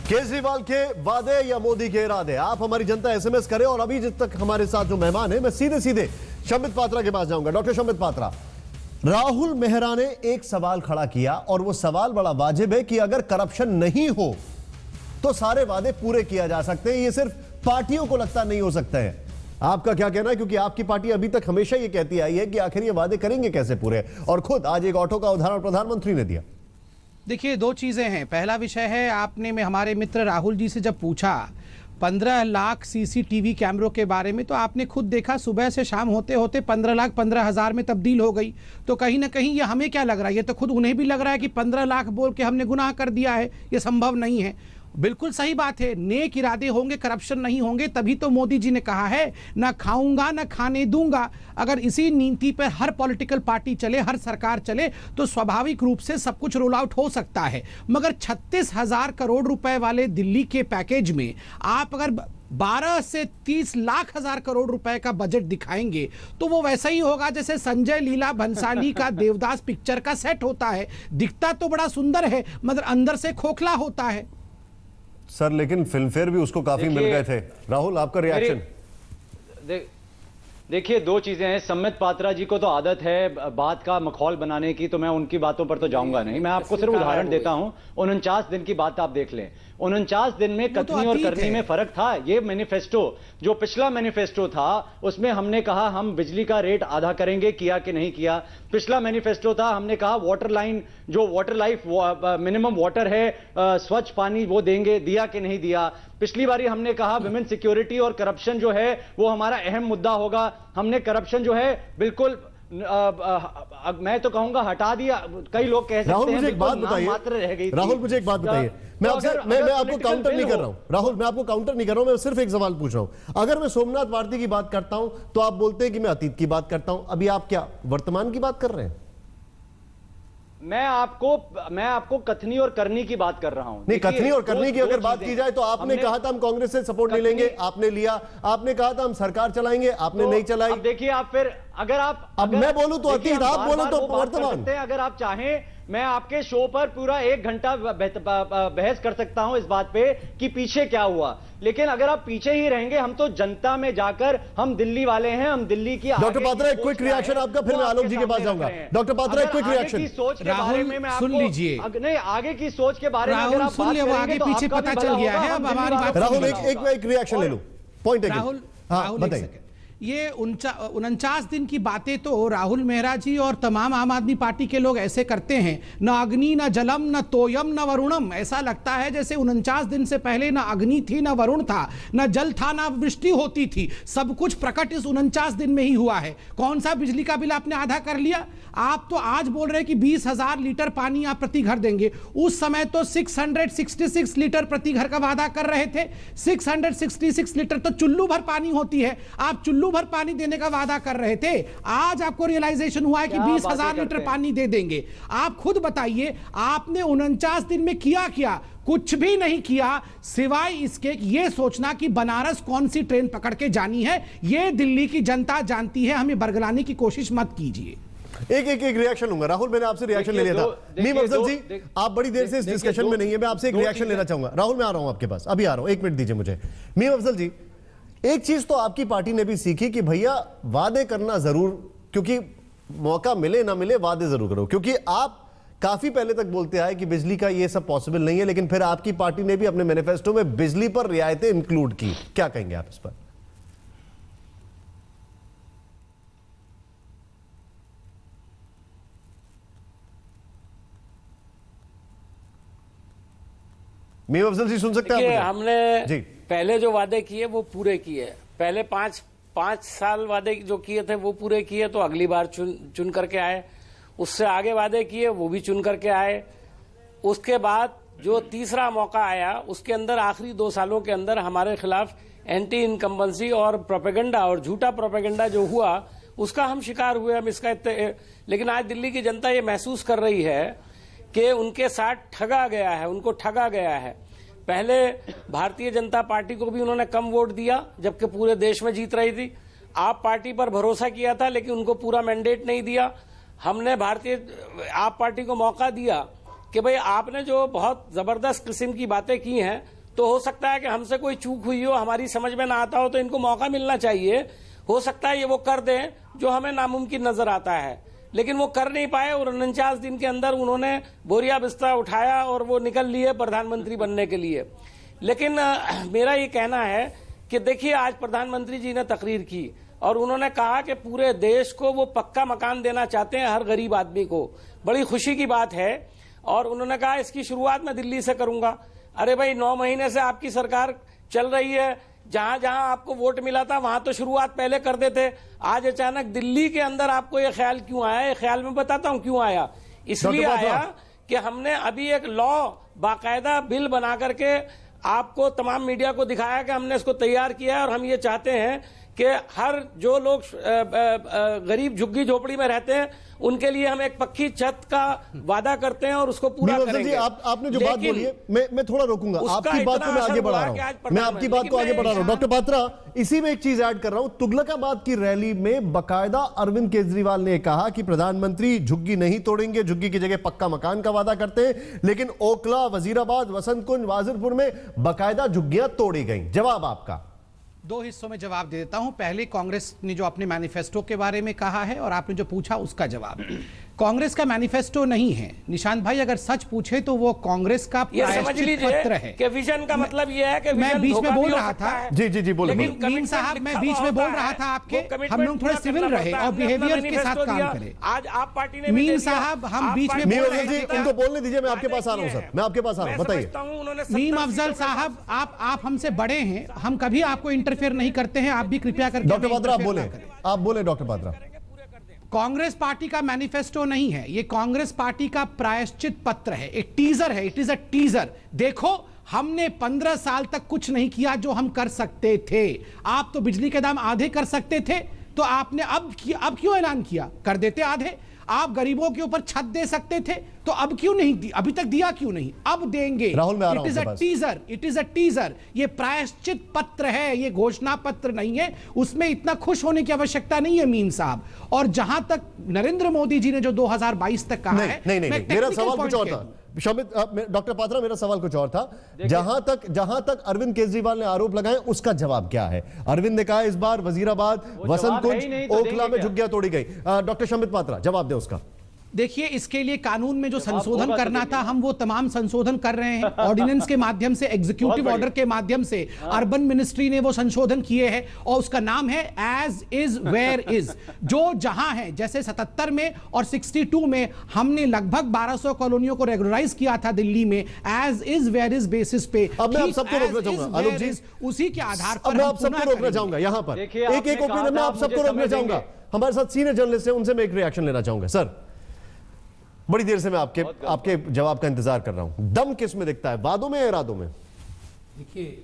केजरीवाल के वादे या मोदी के इरादे? आप हमारी जनता एसएमएस करें। और अभी जब तक हमारे साथ जो मेहमान है, मैं सीधे सीधे शम्बित पात्रा के पास जाऊंगा। डॉक्टर शम्बित पात्रा, राहुल मेहरा ने एक सवाल खड़ा किया और वो सवाल बड़ा वाजिब है कि अगर करप्शन नहीं हो तो सारे वादे पूरे किया जा सकते हैं। ये सिर्फ पार्टियों को लगता नहीं हो सकता है। आपका क्या कहना है? क्योंकि आपकी पार्टी अभी तक हमेशा ये कहती आई है कि आखिर ये वादे करेंगे कैसे पूरे, और खुद आज एक ऑटो का उदाहरण प्रधानमंत्री ने दिया। देखिए, दो चीजें हैं। पहला विषय है, आपने में हमारे मित्र राहुल जी से जब पूछा 15 लाख सीसीटीवी कैमरों के बारे में, तो आपने खुद देखा सुबह से शाम होते होते 15 लाख 15,000 में तब्दील हो गई। तो कहीं ना कहीं ये हमें क्या लग रहा है, ये तो खुद उन्हें भी लग रहा है कि 15 लाख बोल के हमने गुनाह कर दिया है, ये संभव नहीं है। बिल्कुल सही बात है, नेक इरादे होंगे, करप्शन नहीं होंगे, तभी तो मोदी जी ने कहा है ना खाऊंगा ना खाने दूंगा। अगर इसी नीति पर हर पॉलिटिकल पार्टी चले, हर सरकार चले, तो स्वाभाविक रूप से सब कुछ रोल आउट हो सकता है। मगर 36,000 करोड़ रुपए वाले दिल्ली के पैकेज में आप अगर 12 से 30 लाख हजार करोड़ रुपए का बजट दिखाएंगे तो वो वैसा ही होगा जैसे संजय लीला भंसाली का देवदास पिक्चर का सेट होता है। दिखता तो बड़ा सुंदर है मगर अंदर से खोखला होता है। सर, लेकिन फिल्म फेयर भी उसको काफी मिल गए थे। राहुल, आपका रिएक्शन? देखिए, दो चीजें हैं। सम्मित पात्रा जी को तो आदत है बात का मखौल बनाने की, तो मैं उनकी बातों पर तो जाऊंगा नहीं। मैं आपको सिर्फ उदाहरण देता हूं। 49 दिन की बात आप देख लें। 49 दिन में कथनी और करनी में फर्क था। ये मैनिफेस्टो, जो पिछला मैनिफेस्टो था, उसमें हमने कहा हम बिजली का रेट आधा करेंगे, किया कि नहीं किया। पिछला मैनिफेस्टो था, हमने कहा वाटर लाइन, जो वाटर लाइफ मिनिमम वाटर है, स्वच्छ पानी वो देंगे, दिया कि नहीं दिया। पिछली बारी हमने कहा विमेन सिक्योरिटी और करप्शन जो है वो हमारा अहम मुद्दा होगा। हमने करप्शन जो है बिल्कुल मैं तो कहूंगा हटा दिया। कई लोग कह सकते हैं मुझे एक बात बताइए। मात्र रह गई। राहुल, मुझे एक बात बताइए। मैं आपको काउंटर नहीं कर रहा हूं। राहुल, मैं आपको काउंटर नहीं कर रहा हूं। मैं सिर्फ एक सवाल पूछ रहा हूं। अगर मैं सोमनाथ भारती की बात करता हूं तो आप बोलते हैं कि मैं अतीत की बात करता हूं। अभी आप क्या वर्तमान की बात कर रहे हैं? मैं आपको कथनी और करनी की बात कर रहा हूं। नहीं, कथनी और करनी की अगर बात की जाए तो आपने कहा था हम कांग्रेस से सपोर्ट नहीं लेंगे, आपने लिया। आपने कहा था हम सरकार चलाएंगे, आपने नहीं चलाई। अब देखिए, आप फिर अगर आप अब मैं बोलूं तो अतीत, आप बोलो तो वर्तमान। अगर आप चाहें, मैं आपके शो पर पूरा 1 घंटा बहस कर सकता हूं इस बात पे कि पीछे क्या हुआ। लेकिन अगर आप पीछे ही रहेंगे, हम तो जनता में जाकर, हम दिल्ली वाले हैं, हम दिल्ली की डॉक्टर पात्रा, एक क्विक रिएक्शन आपका, फिर मैं आलोक जी के पास जाऊंगा। डॉक्टर पात्रा, एक क्विक रिएक्शन। सोच के बारे में मैं सुन लीजिए। नहीं, आगे की सोच के बारे में अगर आप सुन ले, वो आगे पीछे पता चल गया है। अब हमारी बात राहुल, एक रिएक्शन ले लो। पॉइंट राहुल, बताइए। ये 49 दिन की बातें तो राहुल मेहरा जी और तमाम आम आदमी पार्टी के लोग ऐसे करते हैं। न अग्नि न जलम न तोयम न वरुणम। ऐसा लगता है जैसे 49 दिन से पहले न अग्नि थी न वरुण था, न जल था, न वृष्टि होती थी। सब कुछ प्रकट इस 49 दिन में ही हुआ है। कौन सा बिजली का बिल आपने आधा कर लिया? आप तो आज बोल रहे हैं कि 20,000 लीटर पानी आप प्रति घर देंगे। उस समय तो 666 लीटर प्रति घर का वादा कर रहे थे। 666 लीटर तो चुल्लू भर पानी होती है। आप चुल्लू भर पानी देने का वादा कर रहे थे। आज आपको रियलाइजेशन हुआ है कि 20,000 लीटर पानी दे देंगे। आप खुद बताइए, आपने 49 दिन में किया क्या? कुछ भी नहीं किया, सिवाय इसके ये सोचना कि बनारस कौन सी ट्रेन पकड़ के जानी है। ये दिल्ली की जनता जानती है, हमें बरगलाने की कोशिश मत कीजिए। एक रिएक्शन लूंगा। राहुल, मैंने आपसे रिएक्शन ले लिया था। मीम अफजल जी, आप बड़ी देर से इस डिस्कशन में नहीं है। मैं आपसे एक रिएक्शन लेना चाहूंगा। राहुल, मैं आ रहा हूं आपके पास, अभी आ रहा हूं, 1 मिनट दीजिए मुझे। मीम अफजल जी, एक चीज तो आपकी पार्टी ने भी सीखी कि भैया वादे करना जरूर, क्योंकि मौका मिले ना मिले वादे जरूर करो। क्योंकि आप काफी पहले तक बोलते आए कि बिजली का ये सब पॉसिबल नहीं है, लेकिन फिर आपकी पार्टी ने भी अपने मैनिफेस्टो में बिजली पर रियायतें इंक्लूड की। क्या कहेंगे आप इस पर? मीम अफजल जी, सुन सकते हैं आप? हमने जी, पहले जो वादे किए वो पूरे किए। पहले पांच साल वादे जो किए थे वो पूरे किए, तो अगली बार चुन करके आए। उससे आगे वादे किए वो भी चुन करके आए। उसके बाद जो तीसरा मौका आया, उसके अंदर आखिरी 2 सालों के अंदर हमारे खिलाफ एंटी इनकम्बेंसी और प्रोपेगेंडा और झूठा प्रोपेगेंडा जो हुआ, उसका हम शिकार हुए। हम इसका लेकिन आज दिल्ली की जनता ये महसूस कर रही है कि उनके साथ ठगा गया है, उनको ठगा गया है। पहले भारतीय जनता पार्टी को भी उन्होंने कम वोट दिया, जबकि पूरे देश में जीत रही थी। आप पार्टी पर भरोसा किया था, लेकिन उनको पूरा मैंडेट नहीं दिया। हमने भारतीय आप पार्टी को मौका दिया कि भाई आपने जो बहुत जबरदस्त किस्म की बातें की हैं तो हो सकता है कि हमसे कोई चूक हुई हो, हमारी समझ में ना आता हो, तो इनको मौका मिलना चाहिए। हो सकता है ये वो कर दें जो हमें नामुमकिन नजर आता है, लेकिन वो कर नहीं पाए और 49 दिन के अंदर उन्होंने बोरिया बिस्तर उठाया और वो निकल लिए प्रधानमंत्री बनने के लिए। लेकिन मेरा ये कहना है कि देखिए, आज प्रधानमंत्री जी ने तकरीर की और उन्होंने कहा कि पूरे देश को वो पक्का मकान देना चाहते हैं, हर गरीब आदमी को। बड़ी खुशी की बात है। और उन्होंने कहा इसकी शुरुआत मैं दिल्ली से करूंगा। अरे भाई, 9 महीने से आपकी सरकार चल रही है, जहां जहां आपको वोट मिला था वहां तो शुरुआत पहले कर देते। आज अचानक दिल्ली के अंदर आपको ये ख्याल क्यों आया? ये ख्याल मैं बताता हूं क्यों आया। इसलिए आया कि हमने अभी एक लॉ, बाकायदा बिल बना करके आपको तमाम मीडिया को दिखाया कि हमने इसको तैयार किया है। और हम ये चाहते हैं कि हर जो लोग गरीब झुग्गी झोपड़ी में रहते हैं उनके लिए हम एक पक्की छत का वादा करते हैं और उसको पूरा करेंगे। आपने जो बात बोली है, मैं थोड़ा रोकूंगा आपकी बात को, मैं आगे बढ़ा रहा हूं, मैं आपकी बात को आगे बढ़ा रहा हूं। डॉक्टर पात्रा, इसी में एक चीज ऐड कर रहा हूं। तुगलकाबाद की रैली में बाकायदा अरविंद केजरीवाल ने कहा कि प्रधानमंत्री झुग्गी नहीं तोड़ेंगे, झुग्गी की जगह पक्का मकान का वादा करते हैं, लेकिन ओखला, वजीराबाद, वसंत कुंज, वाजिरपुर में बाकायदा झुग्गियां तोड़ी गई। जवाब आपका? 2 हिस्सों में जवाब दे देता हूं। पहले कांग्रेस ने जो अपने मैनिफेस्टो के बारे में कहा है और आपने जो पूछा उसका जवाब। कांग्रेस का मैनिफेस्टो नहीं है निशांत भाई, अगर सच पूछे तो वो कांग्रेस का प्रायश्चित पत्र है। कि विजन का मतलब ये है कि मैं बीच में बोल रहा था। जी बोले। मीन साहब, मैं बीच में बोल रहा था आपके, हम लोग थोड़े सिविल रहे और बिहेवियर के साथ काम करें। आज आप पार्टी ने मीन साहब, हम बीच में बोल रहे जी, उनको बोलने दीजिए, मैं आपके पास आ रहा हूं सर, मैं आपके पास आ रहा हूं, बताइए। मीम अफजल साहब, आप हमसे बड़े हैं, हम कभी आपको इंटरफेयर नहीं करते हैं, आप भी कृपया करके। डॉक्टर पात्रा आप बोले डॉक्टर पात्रा। कांग्रेस पार्टी का मैनिफेस्टो नहीं है, ये कांग्रेस पार्टी का प्रायश्चित पत्र है, एक टीजर है, इट इज अ टीजर। देखो, हमने 15 साल तक कुछ नहीं किया जो हम कर सकते थे। आप तो बिजली के दाम आधे कर सकते थे, तो आपने अब क्यों ऐलान किया? कर देते आधे। आप गरीबों के ऊपर छत दे सकते थे, तो अब क्यों नहीं दी? अभी तक दिया क्यों नहीं? अब देंगे। राहुल, मैं आ रहा हूं। It is a teaser. ये प्रायश्चित पत्र है, ये घोषणा पत्र नहीं है। उसमें इतना खुश होने की आवश्यकता नहीं है मीन साहब। और जहां तक नरेंद्र मोदी जी ने जो 2022 तक कहा है, नहीं, मेरा सवाल कुछ और था। डॉक्टर पात्रा, मेरा सवाल कुछ और था। जहां तक अरविंद केजरीवाल ने आरोप लगाए उसका जवाब क्या है? अरविंद ने कहा इस बार वजीराबाद, वसंत कुंज, ओखला में झुग्गियां तोड़ी गई। डॉक्टर शमित पात्रा, जवाब दे उसका। देखिए, इसके लिए कानून में जो संशोधन करना था, हम वो तमाम संशोधन कर रहे हैं। ऑर्डिनेंस के माध्यम से, एग्जीक्यूटिव ऑर्डर के माध्यम से अर्बन मिनिस्ट्री ने वो संशोधन किए हैं और उसका नाम है एज इज वेयर इज। जो जहां है, जैसे 77 में और 62 में हमने लगभग 1200 कॉलोनियों को रेगुलराइज किया था दिल्ली में, as is where is basis पे। अब मैं आप सबको रोकना चाहूंगा अनूप जी, उसी के आधार पर मैं आप सबको रोकना चाहूंगा यहां पर। एक ओपिनियन में आप सबको रोकना चाहूंगा। हमारे साथ सीनियर जर्नलिस्ट है, उनसे मैं एक रिएक्शन लेना चाहूंगा। सर, बड़ी देर से मैं आपके जवाब का इंतजार कर रहा हूं। दम किस में दिखता है, वादों में या इरादों में? देखिए,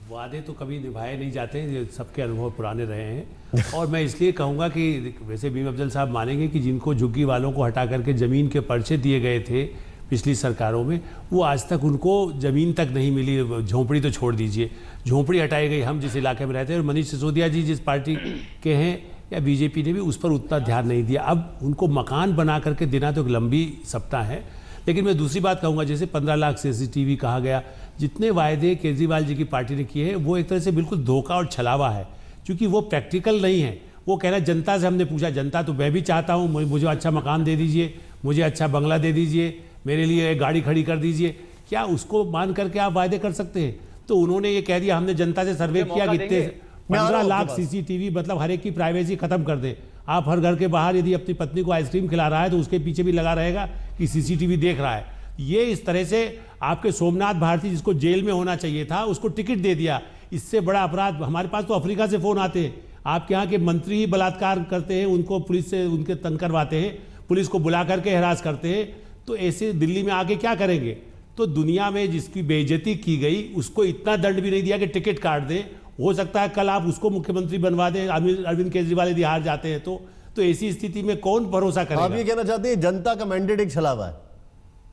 वादे तो कभी निभाए नहीं जाते, ये सबके अनुभव पुराने रहे हैं। और मैं इसलिए कहूंगा कि वैसे मीम अफजल साहब मानेंगे कि जिनको झुग्गी वालों को हटा करके ज़मीन के पर्चे दिए गए थे पिछली सरकारों में, वो आज तक उनको ज़मीन तक नहीं मिली। झोंपड़ी तो छोड़ दीजिए, झोंपड़ी हटाई गई। हम जिस इलाके में रहते हैं, और मनीष सिसोदिया जी जिस पार्टी के हैं या बीजेपी ने भी उस पर उतना ध्यान नहीं दिया। अब उनको मकान बना करके देना तो एक लंबी सप्ताह है। लेकिन मैं दूसरी बात कहूँगा, जैसे 15 लाख CCTV कहा गया, जितने वायदे केजरीवाल जी की पार्टी ने किए हैं वो एक तरह से बिल्कुल धोखा और छलावा है, क्योंकि वो प्रैक्टिकल नहीं है। वो कह रहा है जनता से हमने पूछा, जनता तो मैं भी चाहता हूँ, मुझे अच्छा मकान दे दीजिए, मुझे अच्छा बंगला दे दीजिए, मेरे लिए गाड़ी खड़ी कर दीजिए। क्या उसको मान करके आप वायदे कर सकते हैं? तो उन्होंने ये कह दिया हमने जनता से सर्वे किया, कितने 15 लाख CCTV, मतलब हर एक की प्राइवेसी खत्म कर दे। आप हर घर के बाहर यदि अपनी पत्नी को आइसक्रीम खिला रहा है तो उसके पीछे भी लगा रहेगा कि CCTV देख रहा है। ये इस तरह से आपके सोमनाथ भारती, जिसको जेल में होना चाहिए था, उसको टिकट दे दिया। इससे बड़ा अपराध, हमारे पास तो अफ्रीका से फोन आते हैं, आपके यहाँ के मंत्री ही बलात्कार करते हैं, उनको पुलिस से उनके तंग करवाते हैं, पुलिस को बुला करके हरास करते हैं। तो ऐसे दिल्ली में आके क्या करेंगे? तो दुनिया में जिसकी बेइज्जती की गई उसको इतना दंड भी नहीं दिया कि टिकट काट दे। हो सकता है कल आप उसको मुख्यमंत्री बनवा दें, अरविंद केजरीवाल यदि हार जाते हैं तो ऐसी स्थिति में कौन भरोसा करेगा? आप ये कहना चाहते हैं जनता का मैंडेट एक छलावा है?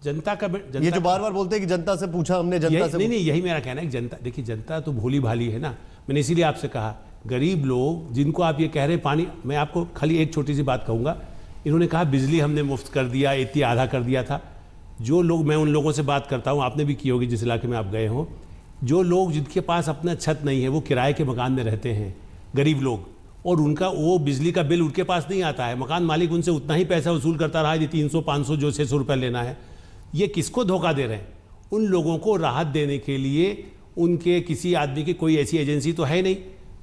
जनता का ये जो बार बार बोलते हैं कि जनता से पूछा हमने, जनता से नहीं, यही मेरा कहना है कि जनता, देखिए जनता तो भोली भाली है ना। मैंने इसीलिए आपसे कहा, गरीब लोग जिनको आप ये कह रहे हैं पानी, मैं आपको खाली एक छोटी सी बात कहूँगा। इन्होंने कहा बिजली हमने मुफ्त कर दिया, इतनी आधा कर दिया था। जो लोग, मैं उन लोगों से बात करता हूँ, आपने भी की होगी जिस इलाके में आप गए हो, जो लोग जिनके पास अपना छत नहीं है, वो किराए के मकान में रहते हैं, गरीब लोग, और उनका वो बिजली का बिल उनके पास नहीं आता है, मकान मालिक उनसे उतना ही पैसा वसूल करता रहा, 300 500 जो 600 रुपये लेना है। ये किसको धोखा दे रहे हैं? उन लोगों को राहत देने के लिए उनके किसी आदमी की कोई ऐसी एजेंसी तो है नहीं।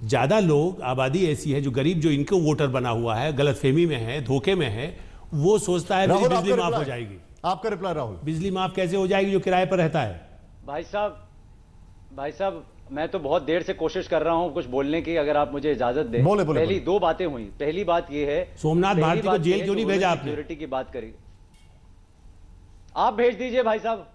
ज़्यादा लोग, आबादी ऐसी है जो गरीब, जो इनको वोटर बना हुआ है, गलतफहमी में है, धोखे में है, वो सोचता है मेरी बिजली माफ हो जाएगी। आपका रिप्लाई राहुल। बिजली माफ कैसे हो जाएगी जो किराए पर रहता है? भाई साहब मैं तो बहुत देर से कोशिश कर रहा हूं कुछ बोलने की, अगर आप मुझे इजाजत दें। बोले। पहली दो बातें हुई। पहली बात यह है, सोमनाथ भारती को जेल क्यों नहीं भेजा आपने? सिक्योरिटी की बात करी, आप भेज दीजिए भाई साहब,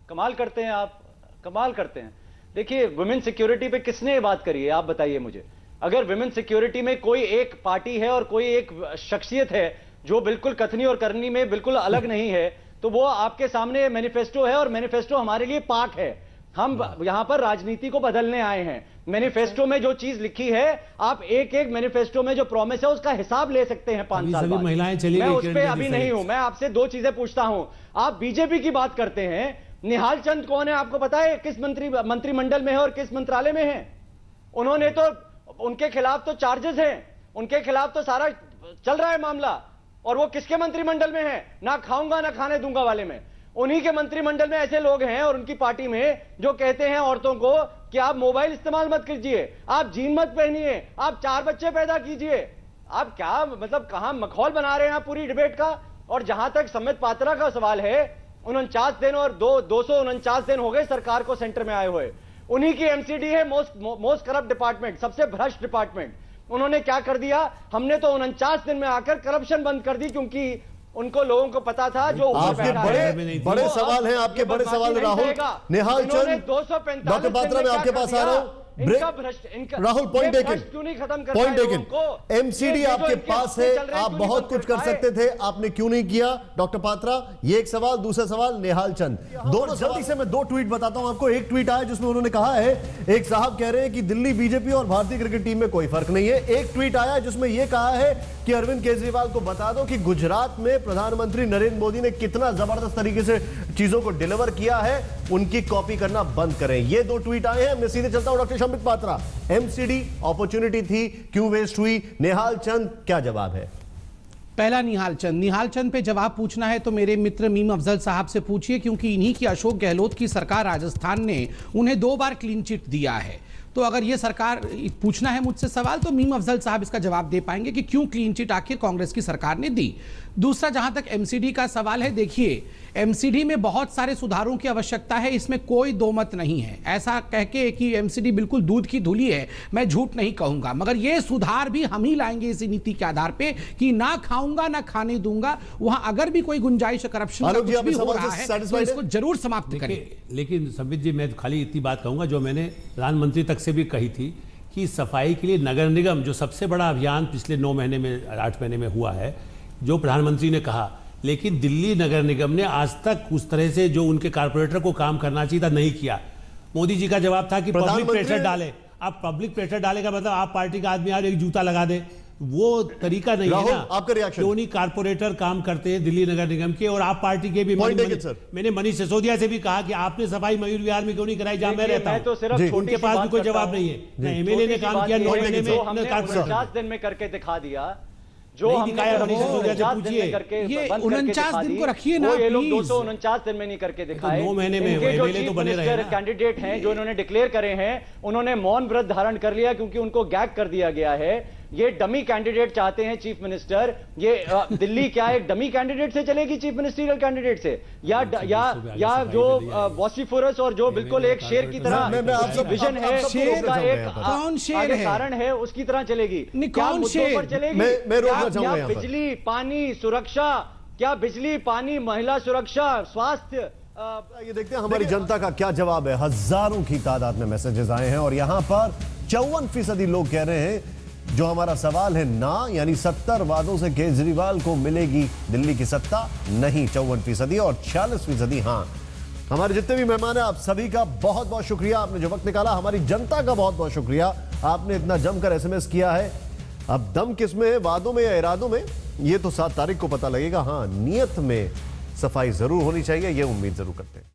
कमाल करते हैं आप, कमाल करते हैं। देखिए, वुमेन सिक्योरिटी पे किसने ये बात करी है, आप बताइए मुझे। अगर वुमेन सिक्योरिटी में कोई एक पार्टी है और कोई एक शख्सियत है जो बिल्कुल कथनी और करनी में बिल्कुल अलग नहीं है, तो वो आपके सामने मैनिफेस्टो है, और मैनिफेस्टो हमारे लिए पाक है। हम यहां पर राजनीति को बदलने आए हैं। मैनिफेस्टो में जो चीज लिखी है, आप एक एक मैनिफेस्टो में जो प्रॉमिस है उसका हिसाब ले सकते हैं 5 साल बाद। महिलाएं चली मैं उस पर अभी नहीं हूं। मैं आपसे दो चीजें पूछता हूं। आप बीजेपी की बात करते हैं, निहाल चंद कौन है आपको पता है? किस मंत्रिमंडल में है और किस मंत्रालय में है? उन्होंने तो, उनके खिलाफ तो चार्जेस हैं, उनके खिलाफ तो सारा चल रहा है मामला, और वो किसके मंत्रिमंडल में है? ना खाऊंगा ना खाने दूंगा वाले में। उन्हीं के मंत्रिमंडल में ऐसे लोग हैं और उनकी पार्टी में जो कहते हैं औरतों को कि आप मोबाइल इस्तेमाल मत कीजिए, आप जीन मत पहनिए, आप 4 बच्चे पैदा कीजिए। आप क्या मतलब कहां मखौल बना रहे हैं आप पूरी डिबेट का? और जहां तक सम्बित पात्रा का सवाल है, 49 दिन और 249 दिन हो गए सरकार को सेंटर में आए हुए। उन्हीं की एमसीडी है मोस्ट करप्ट डिपार्टमेंट, सबसे भ्रष्ट डिपार्टमेंट। उन्होंने क्या कर दिया? हमने तो 49 दिन में आकर करप्शन बंद कर दी, क्योंकि उनको लोगों को पता था जो आपके बड़े सवाल हैं, आपके बड़े सवाल राहुल। निहाल चंद, 245 डॉक्टर पात्रा मैं आपके पास आ रहा हूं। Rahul, point taken, point taken. MCD आपके पास है, आप बहुत कुछ कर सकते थे, आपने क्यों नहीं किया? डॉक्टर पात्रा, ये एक सवाल। दूसरा सवाल निहाल चंद। दोनों जल्दी से मैं 2 ट्वीट बताता हूं आपको। एक ट्वीट आया जिसमें उन्होंने कहा है, एक साहब कह रहे हैं कि दिल्ली बीजेपी और भारतीय क्रिकेट टीम में कोई फर्क नहीं है। एक ट्वीट आया जिसमें यह कहा है कि अरविंद केजरीवाल को बता दो कि गुजरात में प्रधानमंत्री नरेंद्र मोदी ने कितना जबरदस्त तरीके से चीजों को डिलीवर किया है, उनकी कॉपी करना बंद करें। ये 2 ट्वीट आए हैं। मैं सीधे चलता हूं doctor Sambit Patra. MCD opportunity थी, क्यों वेस्ट हुई? निहाल चंद, क्या जवाब है? पहला, निहाल चंद पे जवाब पूछना है तो मेरे मित्र मीम अफजल साहब से पूछिए, क्योंकि इन्हीं की अशोक गहलोत की सरकार राजस्थान ने उन्हें 2 बार क्लीन चिट दिया है। तो अगर ये सरकार, पूछना है मुझसे सवाल, तो मीम अफजल साहब इसका जवाब दे पाएंगे कि क्यों क्लीन चिट आखिर कांग्रेस की सरकार ने दी। दूसरा, जहां तक एमसीडी का सवाल है, देखिए एमसीडी में बहुत सारे सुधारों की आवश्यकता है, इसमें कोई दो मत नहीं है। ऐसा कह के कि एमसीडी बिल्कुल दूध की धुली है, मैं झूठ नहीं कहूंगा, मगर ये सुधार भी हम ही लाएंगे इसी नीति के आधार पे कि ना खाऊंगा ना खाने दूंगा। वहां अगर भी कोई गुंजाइश करप्शन का कुछ भी हो रहा है तो इसको जरूर समाप्त करेंगे। लेकिन संबित जी, मैं खाली इतनी बात कहूंगा जो मैंने प्रधानमंत्री तक से भी कही थी कि सफाई के लिए नगर निगम, जो सबसे बड़ा अभियान पिछले 9 महीने में 8 महीने में हुआ है, जो प्रधानमंत्री ने कहा, लेकिन दिल्ली नगर निगम ने आज तक उस तरह से जो उनके कारपोरेटर को काम करना चाहिए था नहीं किया। मोदी जी का जवाब था कि पब्लिक प्रेशर डाले। आप पब्लिक प्रेशर डाले का मतलब आप पार्टी का आदमी आज एक जूता लगा दे, वो तरीका नहीं है ना। आपका रिएक्शन? क्यों नहीं कारपोरेटर काम करते हैं दिल्ली नगर निगम के, और आप पार्टी के भी। मैंने मनीष सिसोदिया से भी कहा कि आपने सफाई मयूर विहार में क्यों नहीं कराई जहां मैं रहता हूं। उनके पास भी कोई जवाब नहीं है। एमएलए ने काम किया 9 महीने में, 49 दिन में करके दिखा दिया। जो नहीं दिखाया, मनीष सिसोदिया से पूछिए। ये 49 दिन को रखिए ना, ये लोग 249 दिन में नहीं करके दिखाए। 9 महीने में जो बने रहे कैंडिडेट हैं, जो इन्होंने डिक्लेयर करे हैं, उन्होंने मौन व्रत धारण कर लिया क्योंकि उनको गैग कर दिया गया है। ये डमी कैंडिडेट चाहते हैं चीफ मिनिस्टर। ये दिल्ली क्या एक डमी कैंडिडेट से चलेगी, चीफ मिनिस्ट्रियल कैंडिडेट से, या जो वॉसिफोरस और जो बिल्कुल एक शेर की तरह विजन है, उसका एक कौन शेर है, कारण है, उसकी तरह चलेगी? कौन शेर पर चलेगी? क्या बिजली पानी सुरक्षा, क्या बिजली पानी महिला सुरक्षा स्वास्थ्य? ये देखते हैं हमारी जनता का क्या जवाब है। हजारों की तादाद में मैसेजेस आए हैं और यहां पर 54% लोग कह रहे हैं जो हमारा सवाल है ना, यानी 70 वादों से केजरीवाल को मिलेगी दिल्ली की सत्ता, नहीं 54%, और 46% हां। हमारे जितने भी मेहमान हैं, आप सभी का बहुत बहुत शुक्रिया, आपने जो वक्त निकाला। हमारी जनता का बहुत बहुत शुक्रिया, आपने इतना जमकर एसएमएस किया है। अब दम किस में है, वादों में या इरादों में, ये तो 7 तारीख को पता लगेगा। हां, नियत में सफाई जरूर होनी चाहिए, ये उम्मीद जरूर करते हैं।